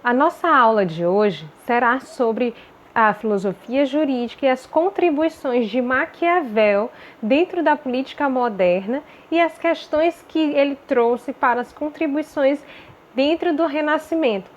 A nossa aula de hoje será sobre a filosofia jurídica e as contribuições de Maquiavel dentro da política moderna e as questões que ele trouxe para as contribuições dentro do Renascimento.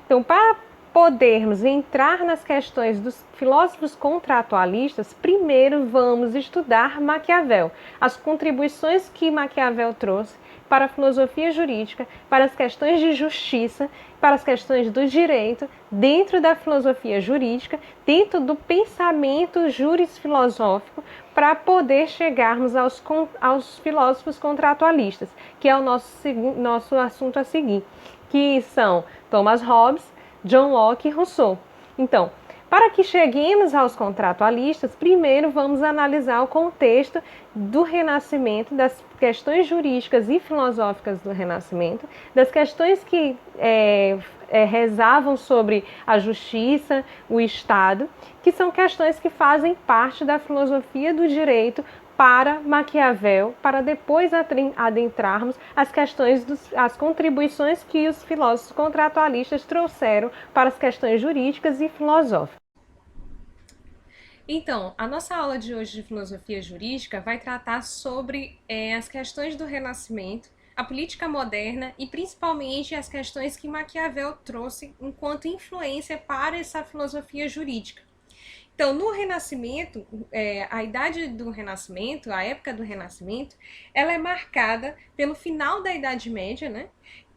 Então, para podermos entrar nas questões dos filósofos contratualistas, primeiro vamos estudar Maquiavel, as contribuições que Maquiavel trouxe para a filosofia jurídica, para as questões de justiça, para as questões do direito, dentro da filosofia jurídica, dentro do pensamento jurisfilosófico, para poder chegarmos aos filósofos contratualistas, que é o nosso assunto a seguir, que são Thomas Hobbes, John Locke e Rousseau. Então, para que cheguemos aos contratualistas, primeiro vamos analisar o contexto do Renascimento, das questões jurídicas e filosóficas do Renascimento, das questões que rezavam sobre a justiça, o Estado, que são questões que fazem parte da filosofia do direito para Maquiavel, para depois adentrarmos as questões, as contribuições que os filósofos contratualistas trouxeram para as questões jurídicas e filosóficas. Então, a nossa aula de hoje de filosofia jurídica vai tratar sobre as questões do Renascimento, a política moderna e principalmente as questões que Maquiavel trouxe enquanto influência para essa filosofia jurídica. Então, no Renascimento, a idade do Renascimento, a época do Renascimento, ela é marcada pelo final da Idade Média, né?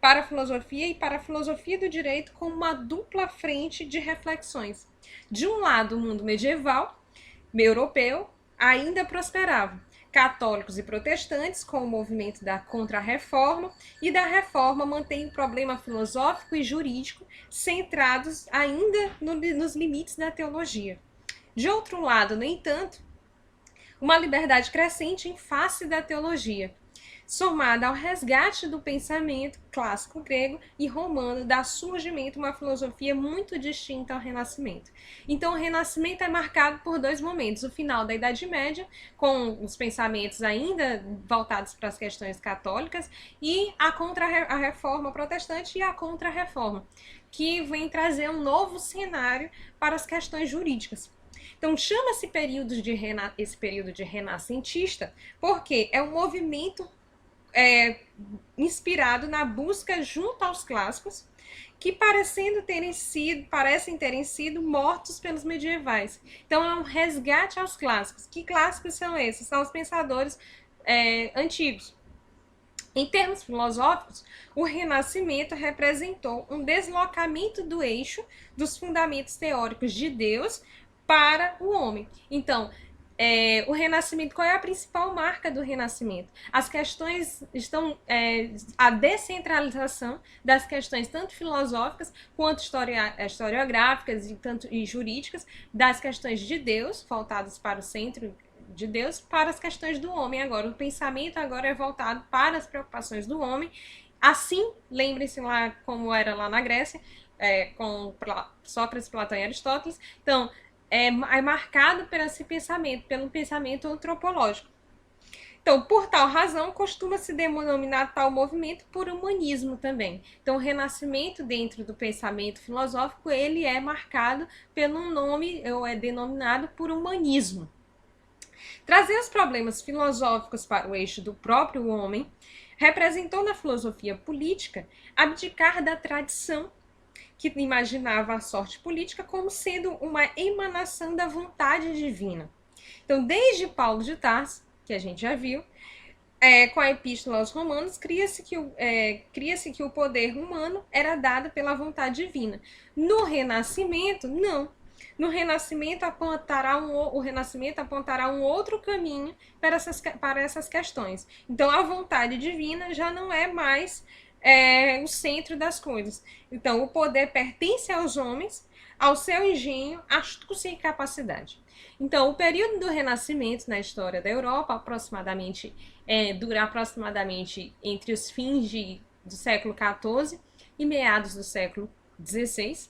Para a filosofia e para a filosofia do direito com uma dupla frente de reflexões. De um lado, o mundo medieval, europeu, ainda prosperava. Católicos e protestantes, com o movimento da Contra-Reforma, e da Reforma mantém o problema filosófico e jurídico centrados ainda nos limites da teologia. De outro lado, no entanto, uma liberdade crescente em face da teologia, somada ao resgate do pensamento clássico grego e romano, dá surgimento uma filosofia muito distinta ao Renascimento. Então, o Renascimento é marcado por dois momentos: o final da Idade Média, com os pensamentos ainda voltados para as questões católicas, e a Reforma Protestante e a Contra-Reforma, que vem trazer um novo cenário para as questões jurídicas. Então, chama-se esse período de renascentista porque é um movimento inspirado na busca junto aos clássicos, que parecem terem sido mortos pelos medievais. Então, é um resgate aos clássicos. Que clássicos são esses? São os pensadores antigos. Em termos filosóficos, o Renascimento representou um deslocamento do eixo dos fundamentos teóricos de Deus para o homem. Então, o Renascimento, qual é a principal marca do Renascimento? As questões estão a descentralização das questões tanto filosóficas quanto historiográficas e jurídicas, das questões de Deus, voltadas para o centro de Deus, para as questões do homem agora. O pensamento agora é voltado para as preocupações do homem. Assim, lembrem-se lá como era lá na Grécia, com Sócrates, Platão e Aristóteles. Então, é marcado por esse pensamento, pelo pensamento antropológico. Então, por tal razão, costuma-se denominar tal movimento por humanismo também. Então, o Renascimento, dentro do pensamento filosófico, ele é marcado pelo nome, ou é denominado por humanismo. Trazer os problemas filosóficos para o eixo do próprio homem representou na filosofia política abdicar da tradição que imaginava a sorte política como sendo uma emanação da vontade divina. Então, desde Paulo de Tarso, que a gente já viu, com a Epístola aos Romanos, cria-se que o poder humano era dado pela vontade divina. No Renascimento, não. No Renascimento, o Renascimento apontará um outro caminho para essas questões. Então, a vontade divina já não é mais o centro das coisas. Então, o poder pertence aos homens, ao seu engenho, astúcia e capacidade. Então, o período do Renascimento na história da Europa dura aproximadamente entre os fins do século XIV e meados do século XVI.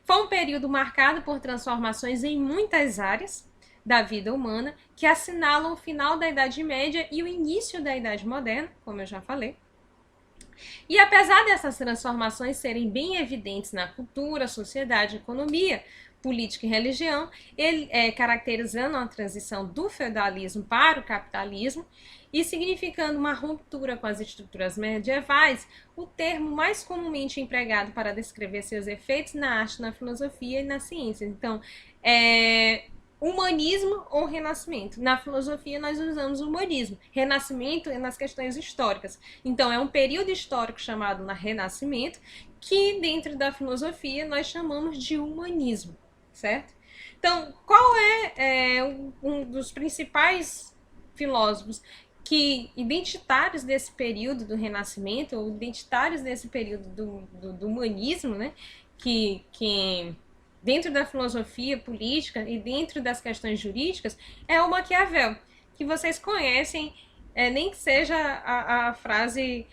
Foi um período marcado por transformações em muitas áreas da vida humana, que assinalam o final da Idade Média e o início da Idade Moderna, como eu já falei. E apesar dessas transformações serem bem evidentes na cultura, sociedade, economia, política e religião, ele caracterizando a transição do feudalismo para o capitalismo e significando uma ruptura com as estruturas medievais, o termo mais comumente empregado para descrever seus efeitos na arte, na filosofia e na ciência. Então, humanismo ou renascimento. Na filosofia nós usamos humanismo. Renascimento é nas questões históricas. Então é um período histórico chamado renascimento, que dentro da filosofia nós chamamos de humanismo, certo? Então, qual um dos principais filósofos que identitários desse período do renascimento, ou identitários desse período do humanismo, né? Que dentro da filosofia política e dentro das questões jurídicas, é o Maquiavel, que vocês conhecem, nem que seja a frase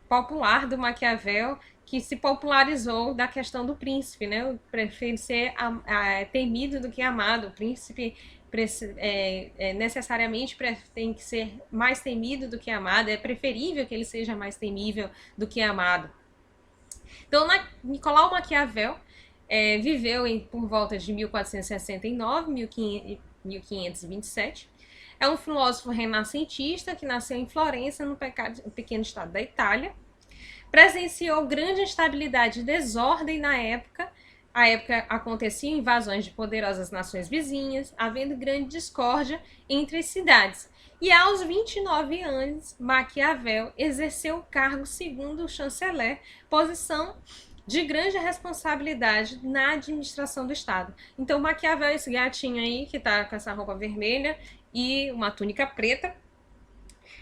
popular do Maquiavel, que se popularizou da questão do príncipe, né? Eu prefiro ser temido do que amado. O príncipe necessariamente tem que ser mais temido do que amado, é preferível que ele seja mais temível do que amado. Então, Nicolau Maquiavel viveu por volta de 1469, 1527. É um filósofo renascentista que nasceu em Florença, no pequeno estado da Itália. Presenciou grande instabilidade e desordem na época. A época aconteciam invasões de poderosas nações vizinhas, havendo grande discórdia entre as cidades. E aos 29 anos, Maquiavel exerceu o cargo segundo chanceler, posição de grande responsabilidade na administração do Estado. Então, Maquiavel, esse gatinho aí, que tá com essa roupa vermelha e uma túnica preta,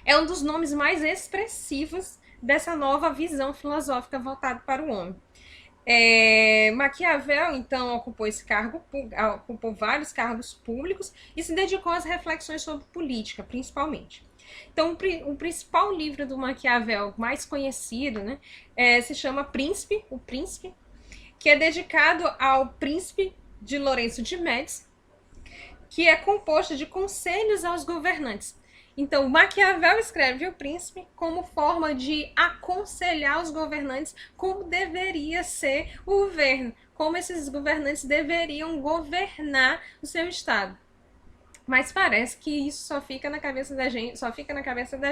é um dos nomes mais expressivos dessa nova visão filosófica voltada para o homem. Maquiavel, então, ocupou vários cargos públicos e se dedicou às reflexões sobre política, principalmente. Então, o principal livro do Maquiavel mais conhecido, né, se chama Príncipe, o Príncipe, que é dedicado ao príncipe de Lourenço de Médici, que é composto de conselhos aos governantes. Então, Maquiavel escreve o Príncipe como forma de aconselhar os governantes como deveria ser o governo, como esses governantes deveriam governar o seu estado. Mas parece que isso só fica na cabeça da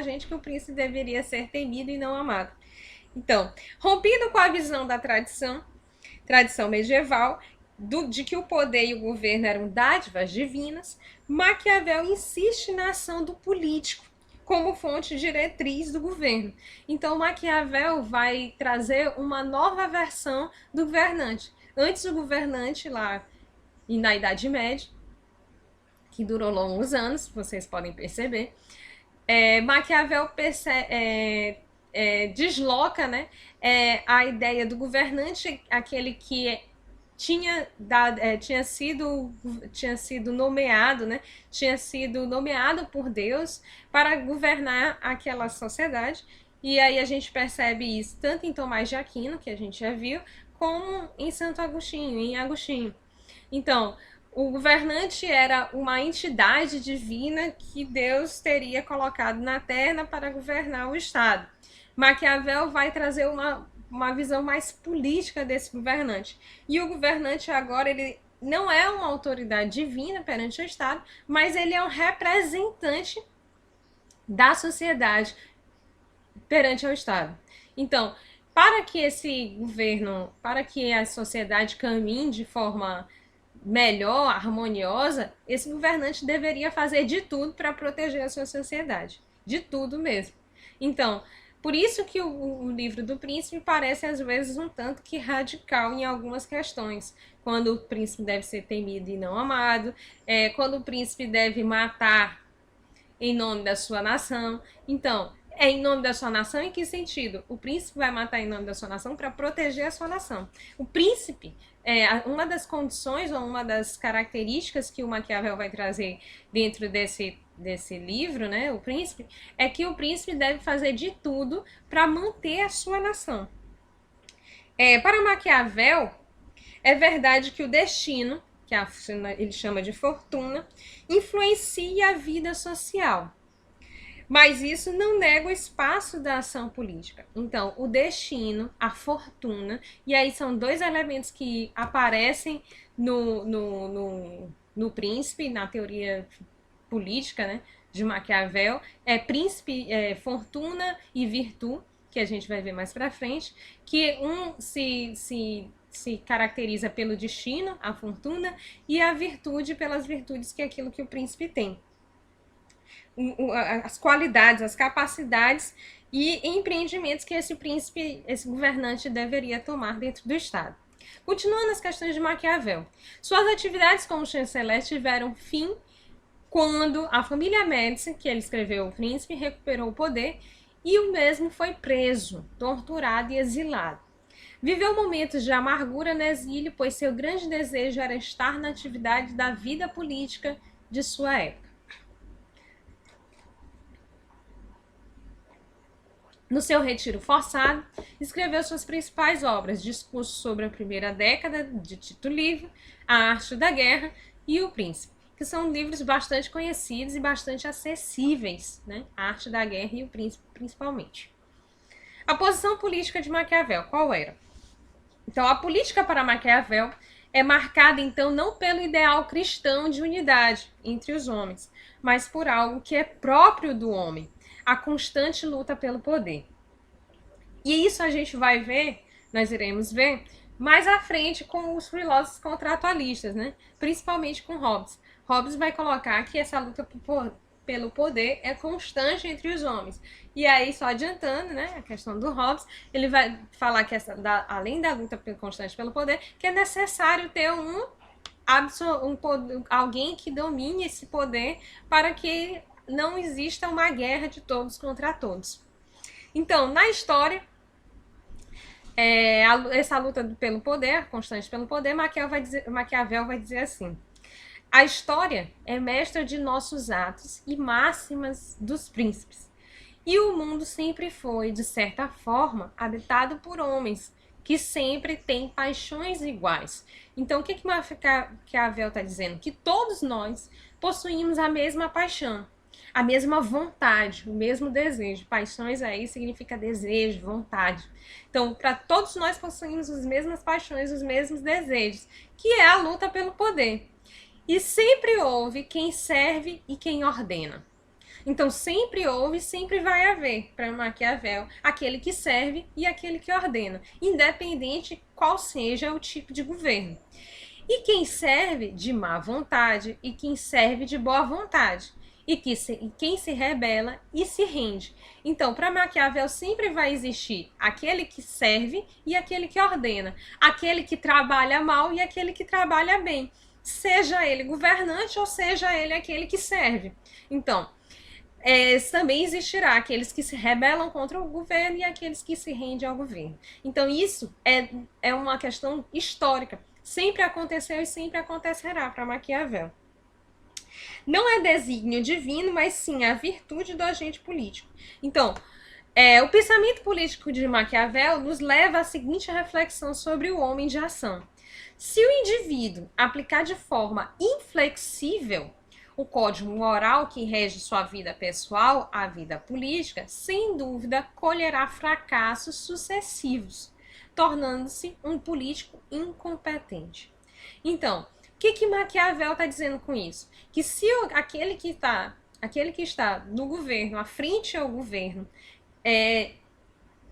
gente que o príncipe deveria ser temido e não amado. Então, rompido com a visão da tradição medieval, de que o poder e o governo eram dádivas divinas, Maquiavel insiste na ação do político como fonte diretriz do governo. Então, Maquiavel vai trazer uma nova versão do governante. Antes, o governante lá e na Idade Média, que durou longos anos, vocês podem perceber, Maquiavel desloca, né, a ideia do governante, aquele que tinha sido nomeado, né, tinha sido nomeado por Deus para governar aquela sociedade. E aí a gente percebe isso tanto em Tomás de Aquino, que a gente já viu, como em Santo Agostinho, em Agostinho. Então, o governante era uma entidade divina que Deus teria colocado na terra para governar o Estado. Maquiavel vai trazer uma visão mais política desse governante. E o governante agora, ele não é uma autoridade divina perante o Estado, mas ele é um representante da sociedade perante o Estado. Então, para que para que a sociedade caminhe de forma melhor, harmoniosa, esse governante deveria fazer de tudo para proteger a sua sociedade. De tudo mesmo. Então, por isso que o livro do príncipe parece às vezes um tanto que radical em algumas questões. Quando o príncipe deve ser temido e não amado, quando o príncipe deve matar em nome da sua nação. Então, em nome da sua nação em que sentido? O príncipe vai matar em nome da sua nação para proteger a sua nação. O príncipe, uma das condições ou uma das características que o Maquiavel vai trazer dentro desse livro, né, o príncipe, é que o príncipe deve fazer de tudo para manter a sua nação. Para Maquiavel, é verdade que o destino, que ele chama de fortuna, influencia a vida social. Mas isso não nega o espaço da ação política. Então, o destino, a fortuna, e aí são dois elementos que aparecem no príncipe, na teoria política, né, de Maquiavel, é príncipe, fortuna e virtude, que a gente vai ver mais para frente, que um se caracteriza pelo destino, a fortuna, e a virtude pelas virtudes, que é aquilo que o príncipe tem. As qualidades, as capacidades e empreendimentos que esse príncipe, esse governante deveria tomar dentro do Estado. Continuando as questões de Maquiavel. Suas atividades como chanceler tiveram fim quando a família Médici, que ele escreveu O Príncipe, recuperou o poder e o mesmo foi preso, torturado e exilado. Viveu momentos de amargura no exílio, pois seu grande desejo era estar na atividade da vida política de sua época. No seu retiro forçado, escreveu suas principais obras, Discurso sobre a Primeira Década, de Tito Livre, A Arte da Guerra e O Príncipe, que são livros bastante conhecidos e bastante acessíveis, né? A Arte da Guerra e O Príncipe, principalmente. A posição política de Maquiavel, qual era? Então, a política para Maquiavel é marcada, então, não pelo ideal cristão de unidade entre os homens, mas por algo que é próprio do homem, a constante luta pelo poder. E isso a gente vai ver, nós iremos ver, mais à frente com os filósofos contratualistas, né? Principalmente com Hobbes. Hobbes vai colocar que essa luta pelo poder é constante entre os homens. E aí, só adiantando, né, a questão do Hobbes, ele vai falar que além da luta constante pelo poder, que é necessário ter alguém que domine esse poder para que não exista uma guerra de todos contra todos. Então, na história, essa luta pelo poder, constante pelo poder, Maquiavel vai dizer assim: a história é mestra de nossos atos e máximas dos príncipes. E o mundo sempre foi, de certa forma, habitado por homens que sempre têm paixões iguais. Então, o que Maquiavel está dizendo? Que todos nós possuímos a mesma paixão, a mesma vontade, o mesmo desejo. Paixões aí significa desejo, vontade. Então, para todos nós possuímos as mesmas paixões, os mesmos desejos, que é a luta pelo poder. E sempre houve quem serve e quem ordena. Então, sempre houve e sempre vai haver, para Maquiavel, aquele que serve e aquele que ordena, independente qual seja o tipo de governo. E quem serve de má vontade e quem serve de boa vontade. E quem se rebela e se rende. Então, para Maquiavel sempre vai existir aquele que serve e aquele que ordena, aquele que trabalha mal e aquele que trabalha bem, seja ele governante ou seja ele aquele que serve. Então, também existirá aqueles que se rebelam contra o governo e aqueles que se rendem ao governo. Então, isso é uma questão histórica. Sempre aconteceu e sempre acontecerá para Maquiavel. Não é desígnio divino, mas sim a virtude do agente político. Então, o pensamento político de Maquiavel nos leva à seguinte reflexão sobre o homem de ação. Se o indivíduo aplicar de forma inflexível o código moral que rege sua vida pessoal à vida política, sem dúvida colherá fracassos sucessivos, tornando-se um político incompetente. Então, o que Maquiavel está dizendo com isso? Que se aquele que está no governo, à frente ao governo,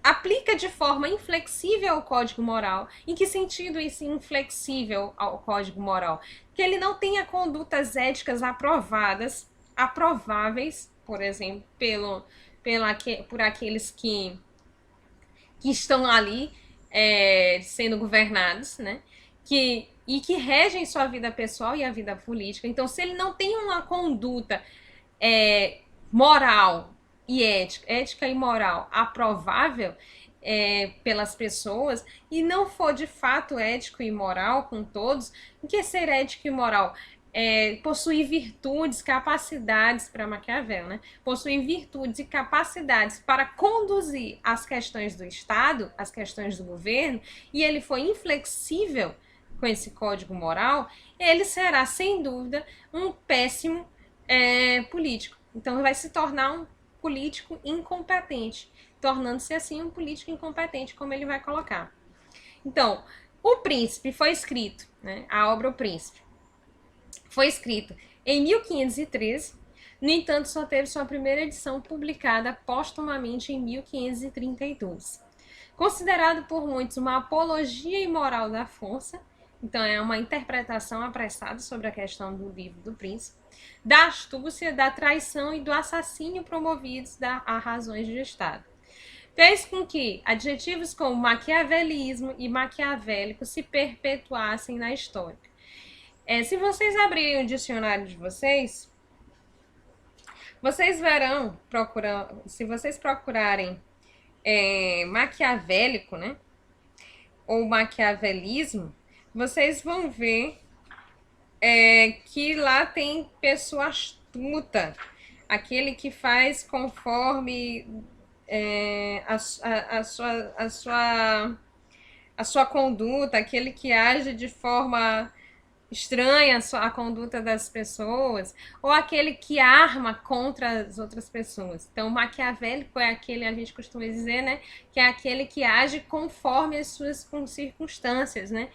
aplica de forma inflexível ao código moral. Em que sentido isso inflexível ao código moral? Que ele não tenha condutas éticas aprováveis, por exemplo, por aqueles que estão ali sendo governados, né? E que regem sua vida pessoal e a vida política. Então, se ele não tem uma conduta moral e ética e moral aprovável pelas pessoas, e não for de fato ético e moral com todos, o que é ser ético e moral? Possuir virtudes, capacidades, para Maquiavel, né? Possuir virtudes e capacidades para conduzir as questões do Estado, as questões do governo, e ele foi inflexível com esse código moral, ele será, sem dúvida, um péssimo político. Então, vai se tornar político incompetente, tornando-se assim um político incompetente, como ele vai colocar. Então, O Príncipe foi escrito, né, a obra O Príncipe, foi escrito em 1513, no entanto, só teve sua primeira edição publicada póstumamente em 1532. Considerado por muitos uma apologia imoral da força, então é uma interpretação apressada sobre a questão do livro do príncipe, da astúcia, da traição e do assassínio promovidos a razões de Estado. Fez com que adjetivos como maquiavelismo e maquiavélico se perpetuassem na história. Se vocês abrirem o dicionário de vocês, vocês verão, se vocês procurarem maquiavélico, né, ou maquiavelismo, vocês vão ver que lá tem pessoa astuta, aquele que faz conforme a sua conduta, aquele que age de forma estranha a conduta das pessoas, ou aquele que arma contra as outras pessoas. Então, o maquiavélico é aquele, a gente costuma dizer, né, que é aquele que age conforme as suas circunstâncias, né?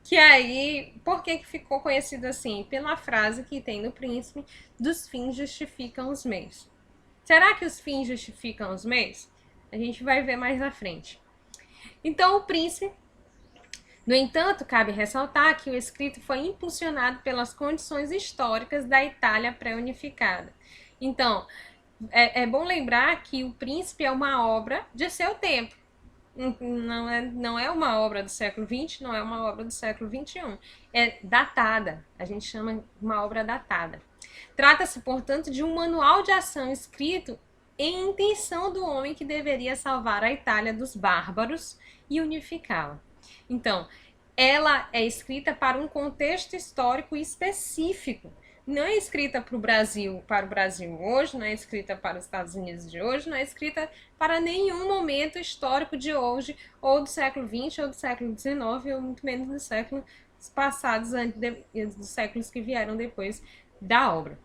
Que aí, por que ficou conhecido assim? Pela frase que tem no Príncipe, dos fins justificam os meios. Será que os fins justificam os meios? A gente vai ver mais à frente. Então, o Príncipe, no entanto, cabe ressaltar que o escrito foi impulsionado pelas condições históricas da Itália pré-unificada. Então, é bom lembrar que o Príncipe é uma obra de seu tempo. Não é uma obra do século XX, não é uma obra do século XXI. É datada, a gente chama uma obra datada. Trata-se, portanto, de um manual de ação escrito em intenção do homem que deveria salvar a Itália dos bárbaros e unificá-la. Então, ela é escrita para um contexto histórico específico. Não é escrita para o Brasil hoje, não é escrita para os Estados Unidos de hoje, não é escrita para nenhum momento histórico de hoje, ou do século XX, ou do século XIX, ou muito menos dos séculos passados, dos séculos que vieram depois da obra.